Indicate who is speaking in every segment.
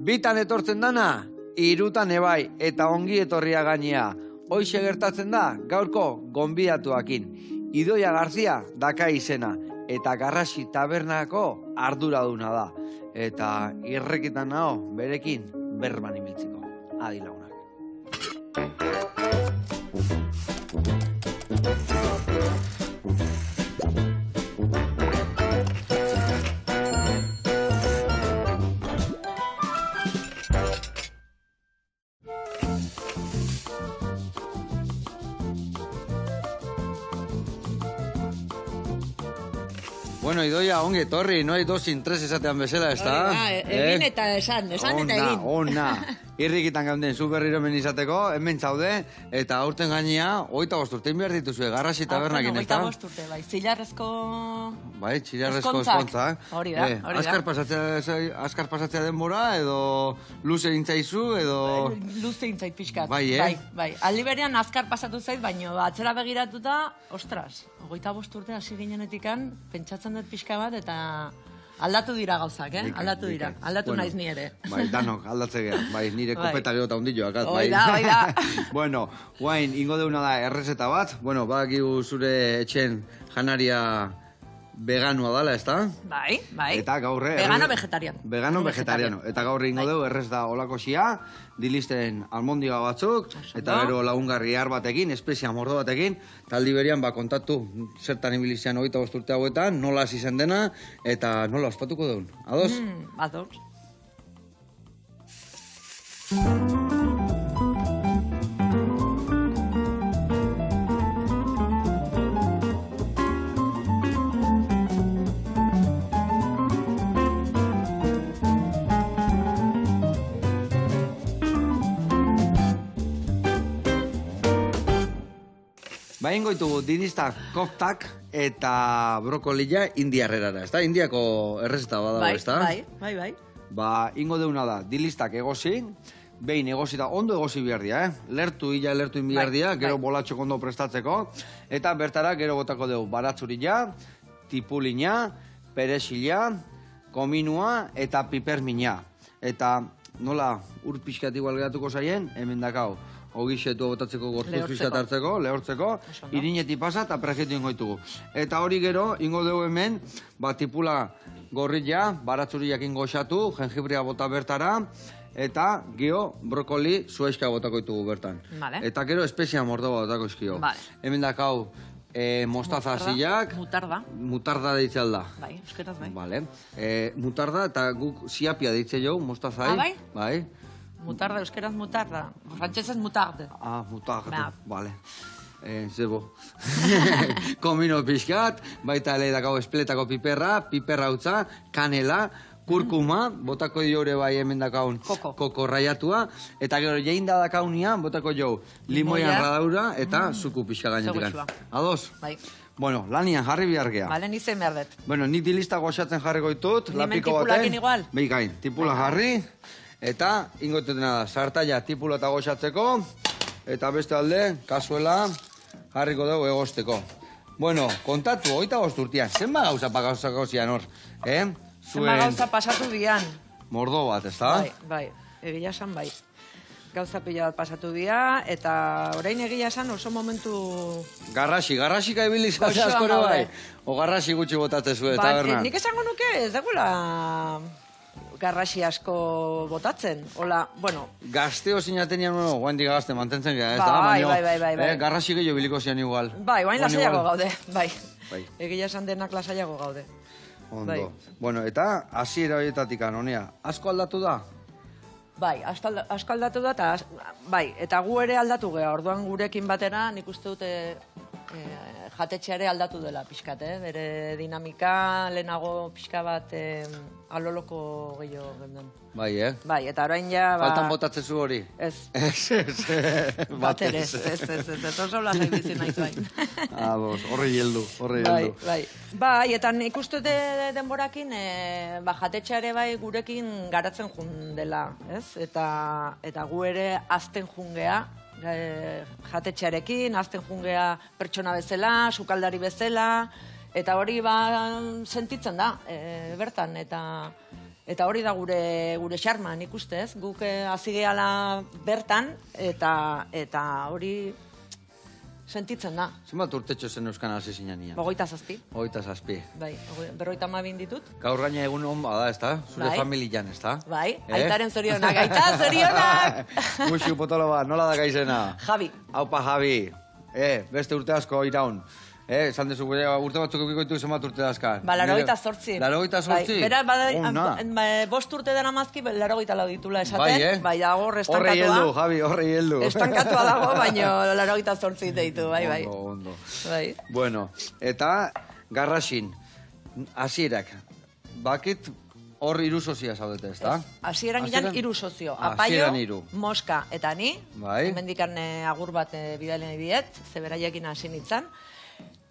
Speaker 1: Bitan etortzen dana, hirutan ebai eta ongi etorria gainea. Hoixe gertatzen da, gaurko gonbidatuakin. Idoia Garzia daka izena, eta Garrasi tabernako arduraduna da. Eta irrekitan nago, berekin berban ibiltzeko. Adi lagunak. Bueno, Idoia, ongi etorri, no hay dos sin tres esatean bezala, ez da?
Speaker 2: Egin eta esan eta egin.
Speaker 1: Ona, irrikitan gauden zu berriro hemen izateko, hemen zaude, eta aurten gainea, 25 urtein behar dituzue, Garrasi tabernakin, ez da?
Speaker 2: 25 urte, bai, zilarrezko...
Speaker 1: Bai, txilarrezko eskontzak.
Speaker 2: Hori da, hori da.
Speaker 1: Azkar pasatzea denbora, edo luze intzaizu, edo...
Speaker 2: Luze intzait pixkat.
Speaker 1: Bai,
Speaker 2: Bai, aldi berean azkar pasatu zait, baina atzera begiratuta, ostras, 25 urte hasi ginenetikan, pentsatzen dut pixka bat, eta... Aldatu dira gauzak, Aldatu dira. Aldatu naiz ni ere.
Speaker 1: Bai, danok, aldatze geha. Bai, nire kopeta gero eta ondilloak.
Speaker 2: Bai da.
Speaker 1: Bueno, guain, ingo deuna da errezeta bat. Bueno, badakigu zure etxen janaria veganua dala, ez da?
Speaker 2: Bai.
Speaker 1: Eta gaur...
Speaker 2: Vegano-vegetariano.
Speaker 1: Vegano-vegetariano. Eta gaur ingo deu errez da olako xia, dilisten almondiga batzuk, eta gero lagungarri har batekin, espezia mordo batekin, taldi berian kontatu zertan ibilizian 25 urte hauetan, nola hasi zen dena, eta nola ospatuko deun. Ados?
Speaker 2: Ados.
Speaker 1: Bain goitugu didista koftak eta brokolila indiarrerara, ez da? Indiako errezeta badago, ez da?
Speaker 2: Bai.
Speaker 1: Ingo deuna da, dilistak egosi, behin egosi da, ondo egosi behar dia, Lertu behar dia, gero bolatxok ondo prestatzeko, eta bertara gero botako dugu baratzurila, tipulina, perexila, kominua eta pipermina. Eta nola ur pixkat igual geratuko zaien, hemen dakau. Ogixetu botatzeko gortuz pixat hartzeko, lehortzeko, irineti pasa eta prejetu ingoitugu. Eta hori gero, ingo dugu hemen, tipula gorrilla, baratzuriak ingoxatu, jengibria bota bertara, eta gero brokoli zueska botako ditugu bertan. Eta gero espezia mordo botako izkio. Hemen dakau mostaza hasiak. Mutarda deitzal da.
Speaker 2: Bai, euskeraz bai.
Speaker 1: Mutarda eta guk siapia deitze jau, mostazai.
Speaker 2: Bai?
Speaker 1: Bai.
Speaker 2: Mutarda, euskeraz mutarda. Frantzesez mutarde.
Speaker 1: Mutarde, bale. Zebo. Komino pixkat, baita ele dakau espletako piperra utza, kanela, kurkuma, botako diore bai hemen dakaun koko raiatua, eta gero jeinda dakaunian, botako jo limoian radaura eta zuku pixka gainetikan. Ados?
Speaker 2: Bai.
Speaker 1: Bueno, lanian jarri behar geha.
Speaker 2: Bale, nizen behar dut.
Speaker 1: Bueno, nik dilista goxatzen jarriko ditut, lapiko baten.
Speaker 2: Nimen tipulakin igual?
Speaker 1: Beikain, tipula jarri. Eta, ingotutena da, sartaia tipula eta goxatzeko, eta beste alde, kasuela, jarriko dugu egosteko. Bueno, kontatu, 25 urtean, zenba gauza pakauzako zian hor,
Speaker 2: Zenba gauza pasatu dian.
Speaker 1: Mordo bat, ez da?
Speaker 2: Bai, egia esan bai. Gauza pila bat pasatu dia, eta orain egia esan oso momentu...
Speaker 1: Garrasika ibilizatzea askore bai. O Garrasi gutxi botatzezu, tabernan.
Speaker 2: Nik esango nuke, ez dagula... Garrasi asko botatzen, hola, bueno...
Speaker 1: Gazteo zinatenian, guain diga gazte mantentzen gara, ez da?
Speaker 2: Bai.
Speaker 1: Garrasi gehiago biliko zian igual.
Speaker 2: Bai, guain lasaiago gaude, bai. Egia esan denak lasaiago gaude.
Speaker 1: Ondo. Bueno, eta hasiera horietatik anonea, asko aldatu da?
Speaker 2: Bai, asko aldatu da, eta gu ere aldatu geha, orduan gurekin batera, nik uste dute jatetxeare aldatu dela pixkat, bere dinamika, lehenago pixka bat aloloko gehiago gendun.
Speaker 1: Bai,
Speaker 2: Bai, eta orain ja...
Speaker 1: Faltan botatzezu hori?
Speaker 2: Ez. Bat ere, ez oso lasai bizi naiz bain.
Speaker 1: Horri heldu.
Speaker 2: Bai, eta nik uste denborakin, jatetxeare bai gurekin garatzen jun dela, ez? Eta gu ere azten jungea, jatetxearekin, azten jungea pertsona bezala, sukaldari bezala, eta hori sentitzen da, bertan, Eta hori da gure xarma, nik uste ez, guk hasi gehala bertan, eta hori sentitzen da.
Speaker 1: Zenbat urtetxo zen Euskan hasi zinenia?
Speaker 2: 27.
Speaker 1: 27.
Speaker 2: Bai, 52 ditut.
Speaker 1: Gaur gaina egun hon bada, ez da? Zure
Speaker 2: Bai.
Speaker 1: familian, ez da?
Speaker 2: Bai, aitaren zorionak, aita zorionak!
Speaker 1: Muxu potolo bat, nola da gaizena?
Speaker 2: Javi.
Speaker 1: Haupa, Javi. Beste urte asko iraun. Esan dezu, urte batzuk eukiko ditu zenbat urte dazkan.
Speaker 2: Ba, 88.
Speaker 1: 88?
Speaker 2: Bera,
Speaker 1: Ona.
Speaker 2: 5 urte dara mazki, 84 ditula esaten.
Speaker 1: Bai,
Speaker 2: Bai, dago,
Speaker 1: Horrei
Speaker 2: estankatua.
Speaker 1: heldu, Javi, horrei heldu.
Speaker 2: Estankatua dago, baina 88 ditu, bai.
Speaker 1: Ondo.
Speaker 2: Bai.
Speaker 1: Bueno, eta garrasin, hasierak, bakit hor hiru sozia zaudete, ez da?
Speaker 2: Hasieran gilan 3 sozio.
Speaker 1: Ah,
Speaker 2: Apaio,
Speaker 1: hasieran hiru.
Speaker 2: Moska eta ni.
Speaker 1: Bai.
Speaker 2: Hemendikan agur bat bidalen diet, ze beraiekin hasi nintzen.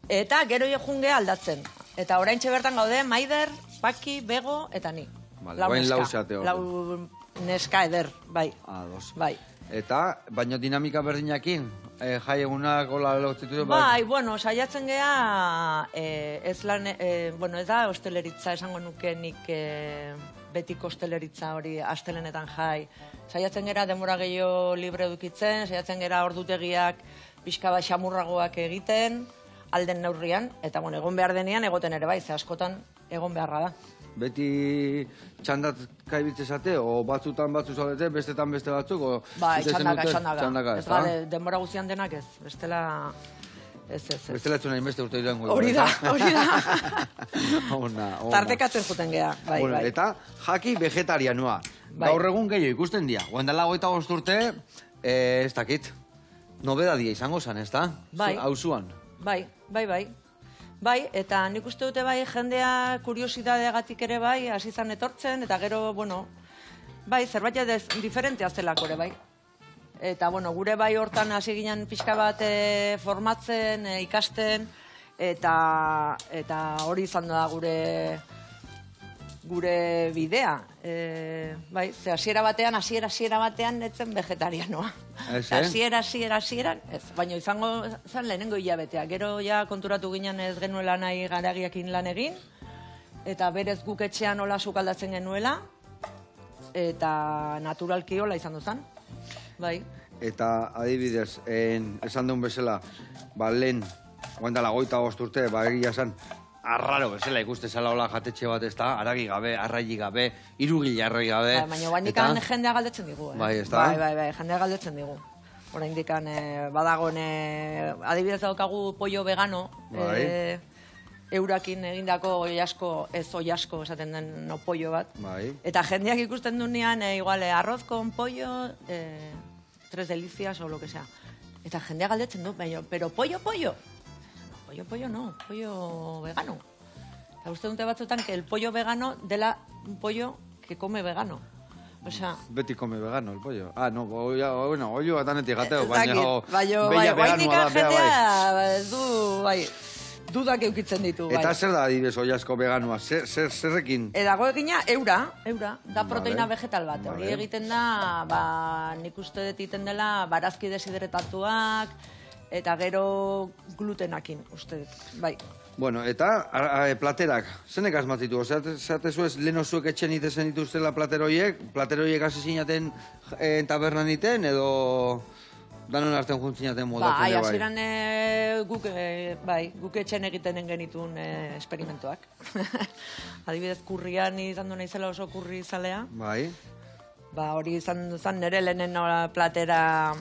Speaker 2: Eta gero junge aldatzen. Eta oraintxe bertan gaude Maider, Paki, Bego eta ni.
Speaker 1: Vale,
Speaker 2: Lau
Speaker 1: orain
Speaker 2: neska.
Speaker 1: lau zate hor.
Speaker 2: Lau neska eder, bai.
Speaker 1: Ados.
Speaker 2: Bai.
Speaker 1: Eta, baino dinamika berdinakin, jai egunak gola lotzitu,
Speaker 2: Bai, bueno, saiatzen gea, ez da hosteleritza esango nuke nik betiko hosteleritza hori astelenetan jai. Saiatzen gera denbora gehiago libre edukitzen, saiatzen gera ordutegiak pixka bat xamurragoak egiten, alden neurrian, eta bueno, egon behar denean egoten ere bai, ze askotan egon beharra da.
Speaker 1: Beti txandat kaibitzezate, o batzutan batzu zaudete, bestetan beste batzuk, o...
Speaker 2: Bai,
Speaker 1: zute
Speaker 2: txandaka.
Speaker 1: Txandaka,
Speaker 2: Ez gale, denbora guztian denak ez, bestela... Ez.
Speaker 1: Bestela etzuna inbeste urte irango.
Speaker 2: Hori da.
Speaker 1: Ona.
Speaker 2: Tartekatzen juten gea, bai,
Speaker 1: Bueno,
Speaker 2: bai.
Speaker 1: eta jaki vegetarianoa.
Speaker 2: Bai.
Speaker 1: Gaur egun gehiago ikusten dira. Guendala 25 urte, ez dakit, nobedadia izango zen, ez da?
Speaker 2: Bai.
Speaker 1: Hauzuan.
Speaker 2: Bai. Bai, eta nik uste dute bai jendea kuriosidadeagatik ere bai, hasi zan etortzen, eta gero, bueno, bai, zerbait diferentea zelako ere bai. Eta, bueno, gure bai hortan hasi ginen pixka bat formatzen, ikasten, eta hori izan da gure bidea. Bai, ze hasiera batean netzen vegetarianoa.
Speaker 1: Ez,
Speaker 2: Hasieran, ez. Baina izango zen lehenengo hilabetea. Gero ja konturatu ginen ez genuela nahi garagiakin lan egin, eta berez guk etxean hola sukaldatzen genuela, eta naturalki hola izan duzan. Bai.
Speaker 1: Eta adibidez, esan duen bezala, lehen, guendala 25 urte, egia zen, arraro bezala ikuste zela hola jatetxe bat ez da, aragi gabe, arraili gabe, irugile arroi gabe.
Speaker 2: Baina guainikan jendea galdetzen digu.
Speaker 1: Bai, ez da?
Speaker 2: Bai, jendea galdetzen digu. Oraindikan badagon, adibidez daukagu pollo vegano,
Speaker 1: Bai.
Speaker 2: eurakin egindako oiasko, ez oiasko esaten den no pollo bat.
Speaker 1: Bai.
Speaker 2: Eta jendeak ikusten duenean, igual, arroz con pollo, 3 delicias o lo que sea. Eta jendea galdetzen du, baina, pero pollo? Pollo no, pollo vegano. Eta uste dute batzutan que el pollo vegano dela un pollo que come vegano. O sea...
Speaker 1: Beti come vegano, el pollo. Ah, no, bueno, oio batanetik gateo, baina...
Speaker 2: Baina, guainikan jendea, ez du, bai, dudak eukitzen ditu, bai.
Speaker 1: Eta zer da adibidez oiasko veganua? Zerrekin?
Speaker 2: Dago egina, eura, da proteína
Speaker 1: Vale.
Speaker 2: vegetal bat. Hori
Speaker 1: Vale.
Speaker 2: egiten da, nik uste dut egiten dela, barazki deshidratatuak, eta gero glutenakin, uste dut, bai.
Speaker 1: Bueno, eta platerak, zenek asmatitu? Zatezu ez, lehen zuek etxen itezen dituztela plateroiek hasi zinaten tabernan iten, edo danon artean juntzinaten modatzen
Speaker 2: Bai,
Speaker 1: bai?
Speaker 2: hasieran guk etxen egiten genitun esperimentoak. Adibidez, kurrian izan du naizela oso kurri zalea.
Speaker 1: Bai.
Speaker 2: Hori izan zen nire lehenen platera,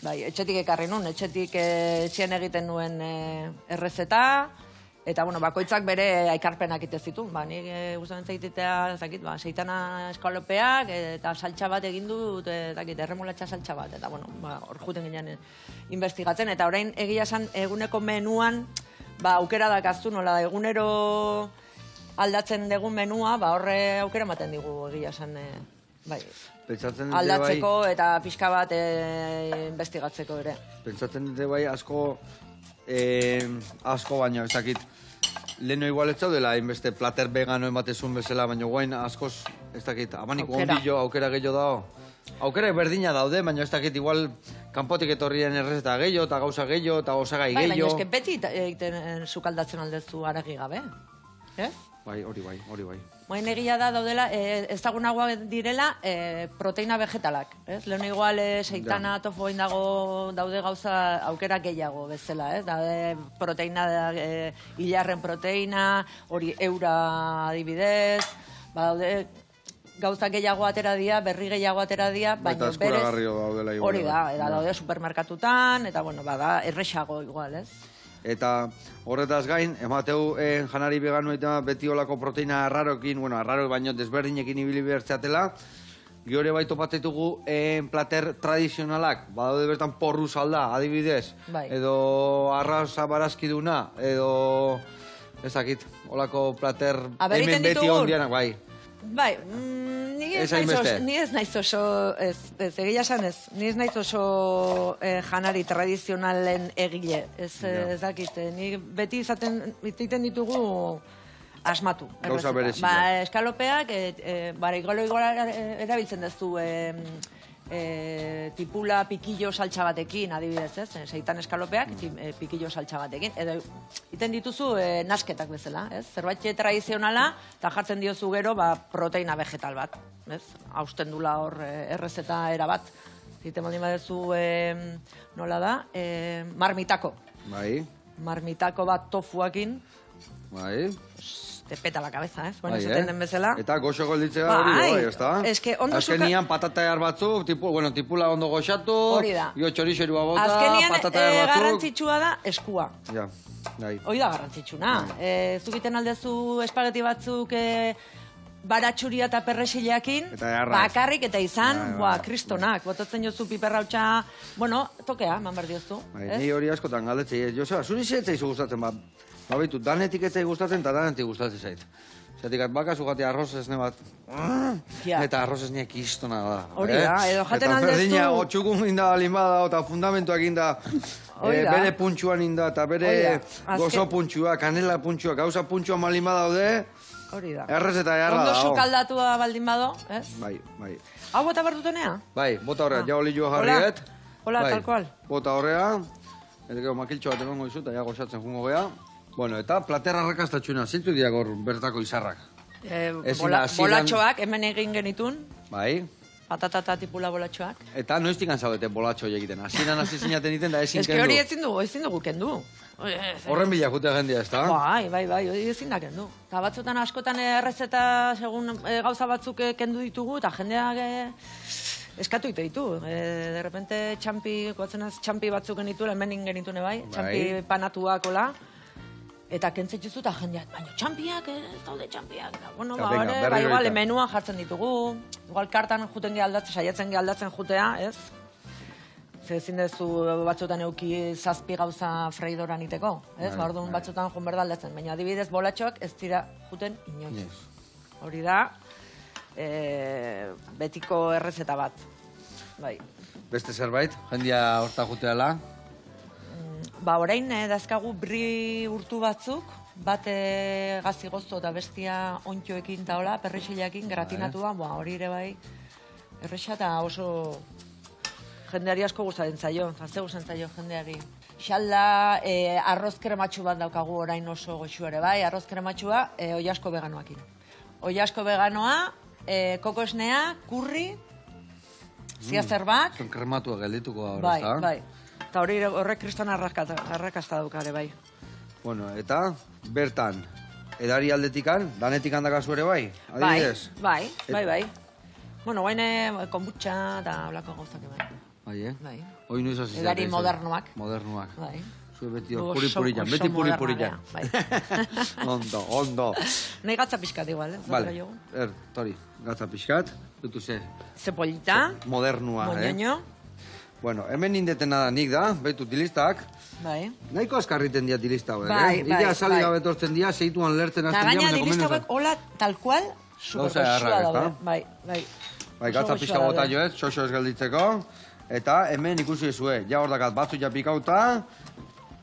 Speaker 2: etxetik ekarri nun, etxean egiten nuen errezeta, eta, bueno, bakoitzak bere aikarpenak ite zituen. Nik gustatzen zaititea, seitana eskalopeak, eta saltxa bat egin dut, erremolatxa saltxa bat, eta, bueno, hor juten ginen investigatzen, eta orain egia esan eguneko menuan, aukera dakaztu, nola da, egunero aldatzen dugun menua, horre aukera ematen digu egia esan, aldatzeko eta pixka bat investigatzeko ere.
Speaker 1: Pentsatzen dute bai asko baino, ez dakit, leheno igual ez zaudela, hainbeste plater vegano ematezun bezala, baina guain askoz, ez dakit, abaniko ondillo, aukera gehiago dago. Aukera berdina daude, baina ez dakit, igual, kanpotik etorrien errezeta gehiago, eta gauza gehiago, eta osagai gehiago.
Speaker 2: Baina beti egiten sukaldatzen aldezu aragi gabe, ez?
Speaker 1: Bai, hori bai.
Speaker 2: Moin egia da daudela, ezagunagoak direla proteina vegetalak. Lehen igual seitana, tofu daude gauza aukera gehiago bezala. Daude proteina, hilarren proteina, hori eura adibidez, daude gauza gehiago atera dira, berri gehiago atera dira, baina berez hori da, daude supermerkatutan, eta bueno, bada erresago igual, ez?
Speaker 1: Eta horretaz gain, emateu janari vegano eta beti olako proteina arrarokin, bueno, arraro baino desberdinekin ibili behartzeatela, gehore bai topatetugu plater tradizionalak, badaude bertan porru salda, adibidez, edo arraza barazkiduna, edo ezakit, olako plater hemen beti ondianak, bai.
Speaker 2: Bai, ni ez naiz oso, egia esan ez, ni ez naiz oso janari tradizionalen egile, ez dakit, ni beti izaten ditugu asmatu.
Speaker 1: Gauza berezik.
Speaker 2: Ba, eskalopeak, igolo erabiltzen dezu tipula pikillo saltza batekin, adibidez, ez? Seitan eskalopeak, pikillo saltza batekin. Edo, iten dituzu nasketak bezala, ez? Zerbait tradizionala, eta jartzen diozu gero, proteina vegetal bat, ez? Hausten dula hor errezeta erabat. Ziten baldin badezu, nola da? Marmitako.
Speaker 1: Bai.
Speaker 2: Marmitako bat tofuakin.
Speaker 1: Bai.
Speaker 2: Te peta la cabeza, ez? Bueno, esaten den bezala.
Speaker 1: Eta goxo golditzea hori, bai, ez da? Azkenian patata ehar batzuk, tipula ondo goxatu, jo txorixerua bota, patata ehar batzuk.
Speaker 2: Garrantzitsua da eskua.
Speaker 1: Ja, bai.
Speaker 2: Hoi da garrantzitsuna. Zukiten aldezu espageti batzuk baratxuria eta perresileakin, bakarrik eta izan, kristonak, botatzen jozu piperrautxa, bueno, tokea, man behar diozu.
Speaker 1: Ni hori askotan galdetzei, Joseba, zuri zetzei gustatzen bat? Babitu, danetik etzai gustatzen eta danetik gustatzen zait. Zatik, bakazu gati arroz esne bat, eta arroz esneak istona da.
Speaker 2: Hori da, edo jaten aldezu...
Speaker 1: Eta berdina, otxukun inda alimbada, eta fundamentuak inda, bere puntxuan inda, eta bere gozo puntxua, kanela puntxua, gauza puntxua malin badaude, errez eta jarra da.
Speaker 2: Ondo sukaldatua baldin bado, ez?
Speaker 1: Bai, bai.
Speaker 2: Hau bota berdutenea?
Speaker 1: Bai, bota horrea, ja olioa jarriet.
Speaker 2: Hola, tal cual.
Speaker 1: Bota horrea, eta makiltxo bat emango izu, eta ja gozatzen jungo geha. Bueno, eta platerra rakastatxuna, zintu diak hor bertako izarrak?
Speaker 2: Bolatxoak, hemen egin genitun.
Speaker 1: Bai.
Speaker 2: Patata tipula bolatxoak.
Speaker 1: Eta noiztik zaudete bolatxo egiten? Azinan hasi zinaten egiten da ezin kendu.
Speaker 2: Ez que hori ezin dugu kendu.
Speaker 1: Horren bila jutea jendia, ez da?
Speaker 2: Bai, hori ezin da kendu. Eta batzutan askotan errezeta segun gauza batzuk kendu ditugu, eta jendeak eskatu ditu. De repente txampi batzuk genitu, hemen genitune bai, txampi panatuak, hola. Eta kentzitzuzu eta jendeak, baina txampiak, ez daude txampiak. Bueno, igual, menua jartzen ditugu. Igual kartan juten gehaldatzen, saiatzen gehaldatzen jutea, ez? Ezin dezu batzutan euki zazpi gauza freidoran iteko, ez? Orduan batzutan jun berda aldatzen. Baina adibidez bolatxoak ez dira juten inoiz. Hori da, betiko errezeta bat. Bai.
Speaker 1: Beste zerbait, jendia horta juteala?
Speaker 2: Orain dazkagu bri urtu batzuk, bat gazi gozto eta bestia ontxoekin eta hola, perresileakin, gratinatua, hori ere bai, erresa eta oso jendeari asko gustatzen zaio, azte gustatzen zaio jendeari. Xalda, arroz krematxu bat daukagu orain oso goxu ere bai, arroz krematxua oiasko veganoakin. Oiasko veganoa, koko esnea, kurri, ziazerbak.
Speaker 1: Zon krematua geldituko da, ez da?
Speaker 2: Bai. Eta horrek kriston arrakazta daukare, bai.
Speaker 1: Bueno, eta bertan, edari aldetikan, danetikan dakazu ere bai, adibidez?
Speaker 2: Bai. Bueno, guaine konbutxa eta blako gauzak bai.
Speaker 1: Bai, Hoi nuiz hasi
Speaker 2: edari modernoak.
Speaker 1: Modernoak.
Speaker 2: Bai.
Speaker 1: Zue beti puri-purillan, beti puri-purillan. Ondo.
Speaker 2: Nahi gatza pixkat igual,
Speaker 1: Vale, tori, gatza pixkat, dutu ze.
Speaker 2: Zepolita.
Speaker 1: Modernua,
Speaker 2: Moñoño.
Speaker 1: Bueno, hemen indetena da nik da, behitu tilistak.
Speaker 2: Bai.
Speaker 1: Nahiko askarriten dia tilista hauek,
Speaker 2: bai.
Speaker 1: Ida sali gabe tortzen dia, seituan lertzen azten dia.
Speaker 2: Gaina tilista hauek, hola, tal cual, supergoxua daude. Bai.
Speaker 1: Bai, gatza pixka bota joez, xoxo ez gelditzeko. Eta hemen ikusi ezue, ja hor dakat batzu ja pikauta,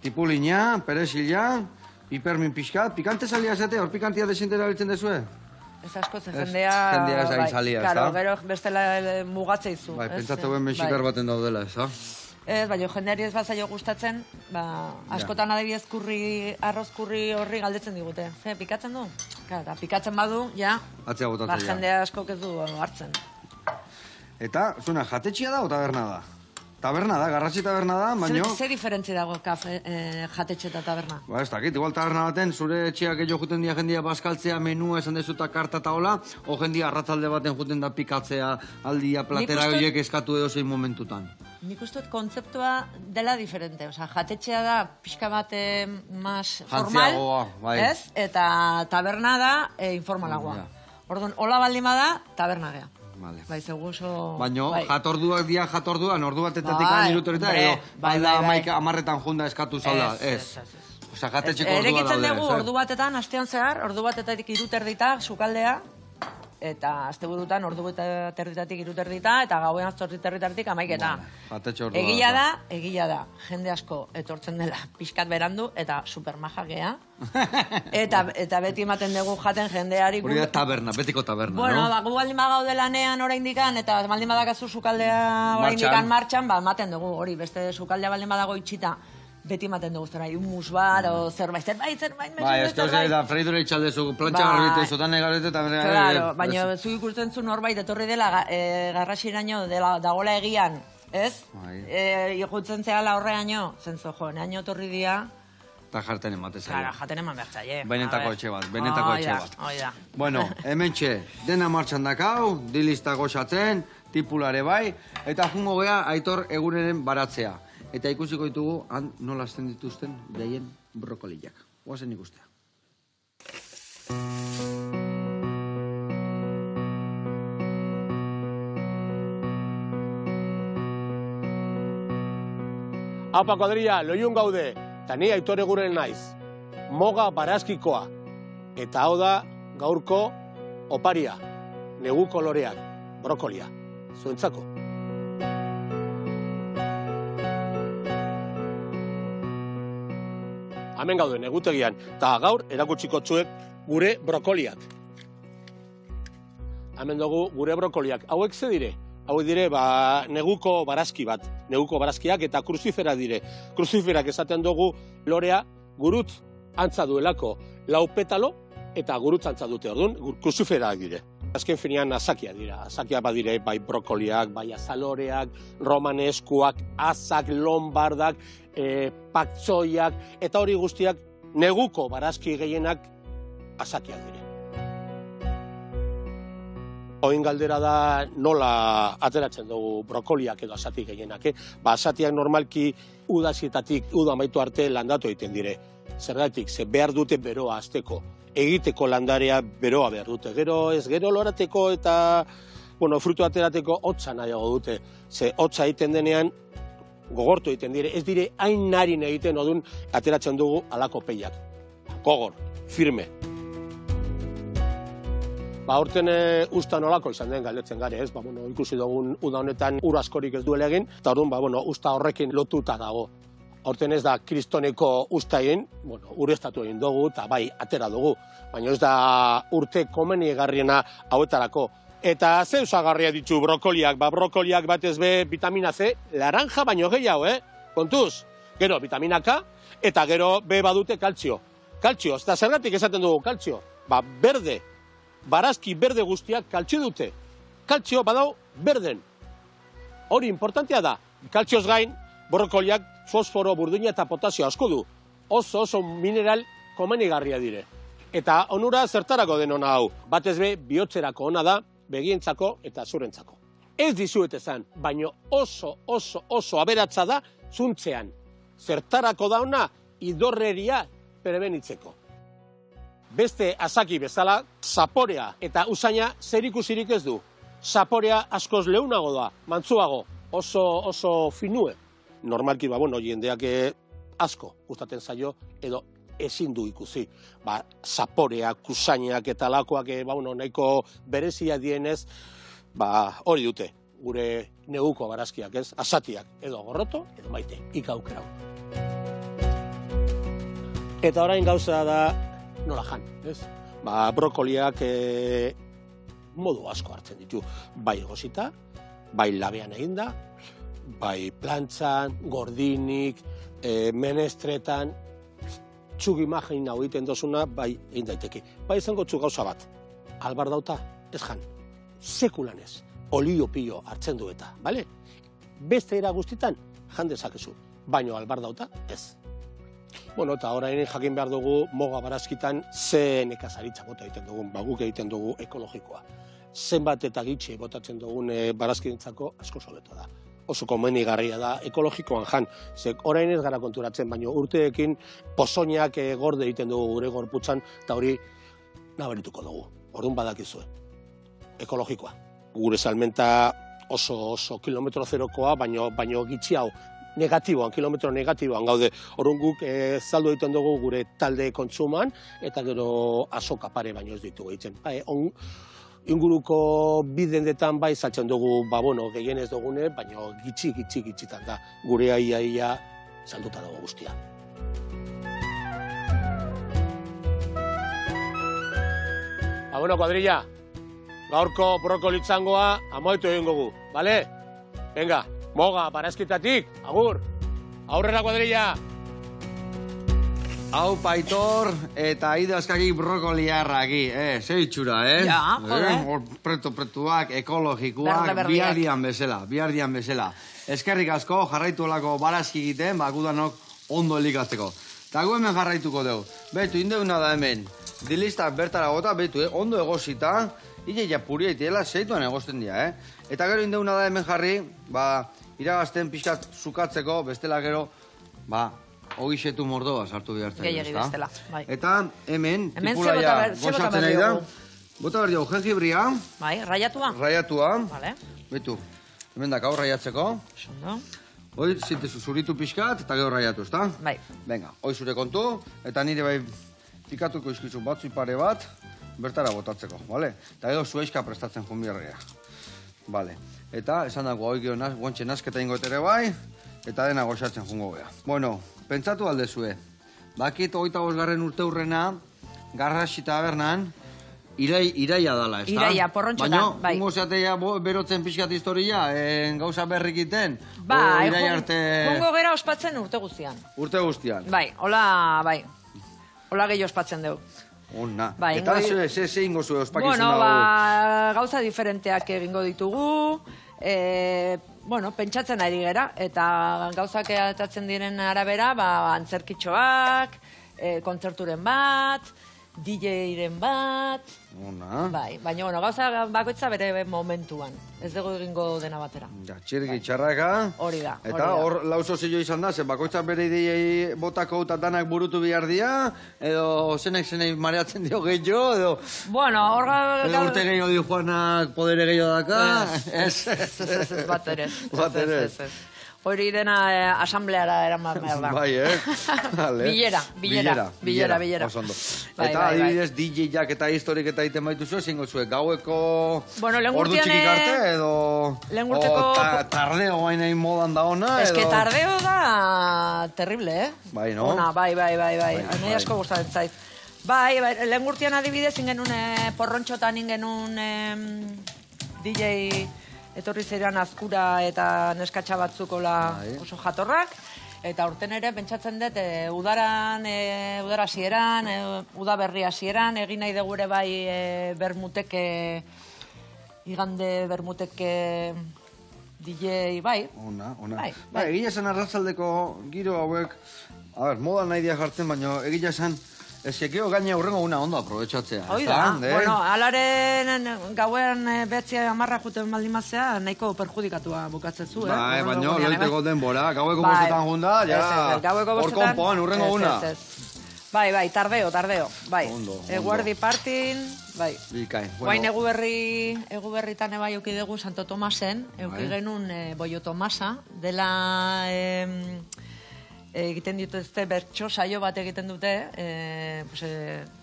Speaker 1: tipulina, perezila, pipermin pixkat, pikante salia zate, hor pikantia desintera biltzen dezue?
Speaker 2: Ez asko, ze jendea...
Speaker 1: Jendea ez hain salia, ez da?
Speaker 2: Karo, gero bestela mugatzea izu.
Speaker 1: Bai, pentsatu ben mexikar baten daudela, ez da?
Speaker 2: Ez, baina jendeari ez bazaio gustatzen, askotan adibidez arroz kurri horri galdetzen digute. Ze, pikatzen du? Eta pikatzen badu, ja,
Speaker 1: Atzea botatzen ja.
Speaker 2: jende asko ez du hartzen.
Speaker 1: Eta, zuena, jatetxea da o taberna da? Taberna da, garratxi taberna da, baino...
Speaker 2: Ze diferentzi dago jatetxe eta taberna?
Speaker 1: Ba, ez dakit, igual taberna baten, zure etxeak jo juten dia jendia bazkaltzea, menua esan dezuta karta eta hola, o jendia arratzalde baten juten da pikatzea, aldia, platera horiek eskatu edo zein momentutan.
Speaker 2: Nik uste dut kontzeptua dela diferente. Osa, jatetxea da pixka bat mas formal,
Speaker 1: bai.
Speaker 2: ez? Eta taberna da informalagoa. Orduan, hola baldin bada, taberna gea.
Speaker 1: Vale.
Speaker 2: Bai, zegu oso...
Speaker 1: Baina,
Speaker 2: bai.
Speaker 1: jatorduak dia jatorduan, ordu batetatik
Speaker 2: Bai,
Speaker 1: minutoreta,
Speaker 2: hombre,
Speaker 1: edo,
Speaker 2: bai,
Speaker 1: alda
Speaker 2: bai.
Speaker 1: amarretan junda eskatu zalda, ez. Osa, jatetxeko ordua daude.
Speaker 2: Erekitzen dugu ordu batetan, astean zehar, ordu batetatik 3 terdita, sukaldea, eta asteburutan ordu terditatik 3 terdita, eta gauean 8 terditatik 11.
Speaker 1: Jatetxe ordua.
Speaker 2: Egia da, jende asko etortzen dela pixkat berandu, eta supermaja gea. Eta beti ematen dugu jaten jendeari...
Speaker 1: Hori da taberna, betiko taberna,
Speaker 2: bueno,
Speaker 1: no?
Speaker 2: gu baldin bagaude lanean oraindikan, eta baldin badakazu sukaldea oraindikan martxan, ba, ematen dugu, hori, beste sukaldea baldin badago itxita, beti ematen dugu zera, humus bat, o zerbait,
Speaker 1: Bai, ez da, freidura itxaldezu, plantxa garbite, zotan egarbite, eta...
Speaker 2: Claro, baina zu ikusten zu norbait, etorri dela, garrasiraino, dagoela egian, ez? Ikutzen zehala horreaino, zentzu, jo, neaino etorri dia...
Speaker 1: Eta jarten ematez.
Speaker 2: Claro, jaten eman behar zaie.
Speaker 1: Benetako etxe bat, benetako etxe bat.
Speaker 2: Oida.
Speaker 1: Bueno, hemen txe, dena martxan dakau, dilista goxatzen, tipulare bai, eta jungo gea Aitor eguneren baratzea. Eta ikusiko ditugu, han nola azten dituzten behaien brokoliak. Oazen ikustea.
Speaker 3: Apa, kuadrilla, loiun gaude, eta ni Aitor Eguren naiz. Moga barazkikoa. Eta hau da gaurko oparia, negu koloreak, brokolia. Zuentzako. Hemen gaude, negutegian, eta gaur erakutsiko txuek gure brokoliak. Hemen dugu gure brokoliak. Hauek ze dire? Hauek dire, neguko barazki bat. Neguko barazkiak eta kruzifera dire. Kruziferak esaten dugu lorea gurut antza duelako. Lau petalo eta gurut antza dute, orduan, kruziferak dire. Azken finean azakia dira. Azakia badire, bai brokoliak, bai azaloreak, romaneskuak, azak, lombardak, paktzoiak, eta hori guztiak neguko barazki gehienak azakiak dire. Oin galdera da nola ateratzen dugu brokoliak edo azatik gehienak. Azatiak normalki udazitatik, uda amaitu arte landatu egiten dire. Zergatik, ze behar dute beroa azteko. Egiteko landarea beroa behar dute. Gero ez, gero lorateko eta frutu aterateko hotza nahiago dute. Ze hotza egiten denean gogortu egiten dire. Ez dire hain narin egiten odun ateratzen dugu alako peiak. Gogor, firme. Horten usta nolako izan den galdetzen gare, ez? Ikusi dugun uda honetan ur askorik ez duela egin, eta orduan usta horrekin lotuta dago. Horten ez da kristoneko usta egin, ureztatu egin dugu, eta bai, atera dugu. Baina ez da urte komeniegarriena hauetarako. Eta ze usagarria ditu brokoliak? Brokoliak batez be vitamina C, laranja baino gehiago, kontuz. Gero, vitamina K, eta gero B badute kaltzio. Kaltzio, eta zergatik esaten dugu kaltzio? Berde. Barazki berde guztiak kaltzio dute. Kaltzio badau berden. Hori importantea da. Kaltzioz gain, brokoliak fosforo, burdina eta potasio asko du. Oso mineral komenigarria dire. Eta onura zertarako den ona hau. Batez be, bihotzerako ona da, begientzako eta zurentzako. Ez dizuet esan, baino oso aberatsa da zuntzean. Zertarako da ona, idorreria prebenitzeko. Beste azaki bezala, zaporea eta usaina zerikusirik ez du. Zaporea askoz leunago da, mantzuago, oso finue. Normalki, jendeak asko gustatzen zaio edo ezin du ikusi. Zaporeak, usainak eta lakoak nahiko berezia dienez, hori dute, gure neguko barazkiak ez, azatiak edo gorroto edo maite, ikaukerau. Eta orain gauza da, nola jan, ez? Brokoliak modu asko hartzen ditu. Bai egosita, bai labean eginda, bai plantzan, gordinik, menestretan, txuk imagin hau egiten dozuna, bai, egin daiteke. Bai, izango txuk gauza bat, albar dauta, ez jan, sekulan ez, olio pilo hartzen du eta, bale? Beste era guztitan, jan dezakezu, baino albar dauta, ez. Bueno, eta orain jakin behar dugu moga barazkitan ze nekazaritza bota egiten dugun, guk egiten dugu ekologikoa. Zenbat eta gitxi botatzen dugun barazkidentzako asko hobeto da. Oso komenigarria da ekologikoan jan. Ze orain ez gara konturatzen, baina urteekin pozoinak gorde egiten dugu gure gorputzan, eta hori nabarituko dugu. Orduan badakizue. Ekologikoa. Gure salmenta oso kilometro zerokoa, baino gitxi hau negatiboan, kilometro negatiboan gaude. Orduan guk zaldu egiten dugu gure talde kontsuman, eta gero azoka pare baino ez ditugu egiten. Inguruko bidendetan bai saltzen dugu, gehien ez dugune, baina gitxitan da. Gure aia salduta dago guztia. Kuadrilla, gaurko brokolitzangoa amaitu egin gogu, bale? Venga, moga, barazkitatik, agur! Aurrera, kuadrilla!
Speaker 1: Hau paitor eta idazkakik brokoliarraki, ze itxura,
Speaker 2: Ja, jode.
Speaker 1: Hor pretuak, ekologikoak, bihardian bezala. Eskerrik asko, jarraitu olako barazki egiten, gudanok ondo elikatzeko. Eta gu hemen jarraituko dugu. Betu, indeuna da hemen, dilistak bertara gota, betu, ondo egozita, ja puria itiela, zeituan egozten dira, Eta gero indeuna da hemen jarri, iragazten pixkat zukatzeko, bestela gero, Ogixetu mordoa sartu behartzen.
Speaker 2: Gehiagi bestela, bai.
Speaker 1: Eta hemen tipulaia goxatzen nahi da. Bota behar dugu, jengibria.
Speaker 2: Bai, raiatua.
Speaker 1: Raiatua.
Speaker 2: Vale.
Speaker 1: Betu, hemen daka hor raiatzeko.
Speaker 2: Sondo.
Speaker 1: Hoi, zintezu zuritu pixkat eta gero raiatu, ezta?
Speaker 2: Bai.
Speaker 1: Venga, hoi zure kontu, eta nire bai pikatuko izkizu batzu pare bat, bertara botatzeko, bale? Eta gero zueizka prestatzen junbierrea. Bale. Eta, esan dago, hoi gero guantxe nasketa ingotere bai, eta dena goxatzen jungo beha. Bueno, pentsatu aldezue. Bakit 25. urte hurrena, Garrasi tabernan, iraia dala, ez da?
Speaker 2: Iraia, porrontxotan, bai.
Speaker 1: Baina, ungo zeatea berotzen pixkat historia, gauza berrikiten,
Speaker 2: Bai,
Speaker 1: iraia arte...
Speaker 2: jungo gera ospatzen urte guztian.
Speaker 1: Urte guztian.
Speaker 2: Bai, hola gehi ospatzen dugu.
Speaker 1: Ona.
Speaker 2: Bai,
Speaker 1: Eta ze ingo zuen ospakizun
Speaker 2: Bueno,
Speaker 1: dago?
Speaker 2: gauza diferenteak egingo ditugu, pentsatzen ari gera, eta gauzak atatzen diren arabera, antzerkitxoak, kontzerturen bat, DJ-ren bat,
Speaker 1: Ona.
Speaker 2: bai, baina, gauza bakoitza bere momentuan, ez dugu egingo dena batera.
Speaker 1: Ja, txiriki txarraka.
Speaker 2: Hori da.
Speaker 1: Eta hor lauzo zio izan da, ze bakoitza bere ideiei botako eta danak burutu behar dia, edo zenek mareatzen dio gehiago, edo...
Speaker 2: Bueno,
Speaker 1: Edo urte gehiago dio Juanak podere gehiago daka.
Speaker 2: Ez, bat ere.
Speaker 1: Bat ere.
Speaker 2: Hori dena asambleara eraman behar da.
Speaker 1: Bai,
Speaker 2: Bilera.
Speaker 1: Oso ondo.
Speaker 2: Bai,
Speaker 1: Eta
Speaker 2: bai,
Speaker 1: adibidez, DJ-jak eta historik eta iten baitu zuen, zingo zuen, gaueko
Speaker 2: lehen
Speaker 1: ordu
Speaker 2: urtean,
Speaker 1: txikik arte, edo...
Speaker 2: lehen urteko-
Speaker 1: Tardeo bainain modan da ona, edo...
Speaker 2: Ez que tardeo da terrible,
Speaker 1: Bai, no?
Speaker 2: Ona, bai. Nahi asko gustatzen zait. Bai, lehen urtean adibidez, ingenun porrontxotan ingenun DJ... Etorri zerean azkura eta neskatxa batzukola oso jatorrak. Eta urten ere, pentsatzen dut, udara hasieran, udaberri hasieran, egin nahi dugu ere bai bermuteke, igande bermuteke DJ, bai.
Speaker 1: Ona.
Speaker 2: Bai.
Speaker 1: Egia esan arratzaldeko giro hauek, moda nahi dia jartzen, baina egia esan, ez kekeo gaina urrengo una ondo aprobetxatzea.
Speaker 2: Hoi da, alaren gauen behatzia amarra juten baldimazea, nahiko perjudikatua bukatzen zu,
Speaker 1: Bai, baina loiteko denbora, gaueko bostetan junda, hor konpoan urrengo una.
Speaker 2: Bai, tardeo, bai.
Speaker 1: Ondo.
Speaker 2: Eguerdi partin, bai.
Speaker 1: Bikain.
Speaker 2: Guain egu berritan ebai euki dugu Santo Tomasen, euki genuen Boio Tomasa, dela... egiten dituzte bertso saio bat egiten dute,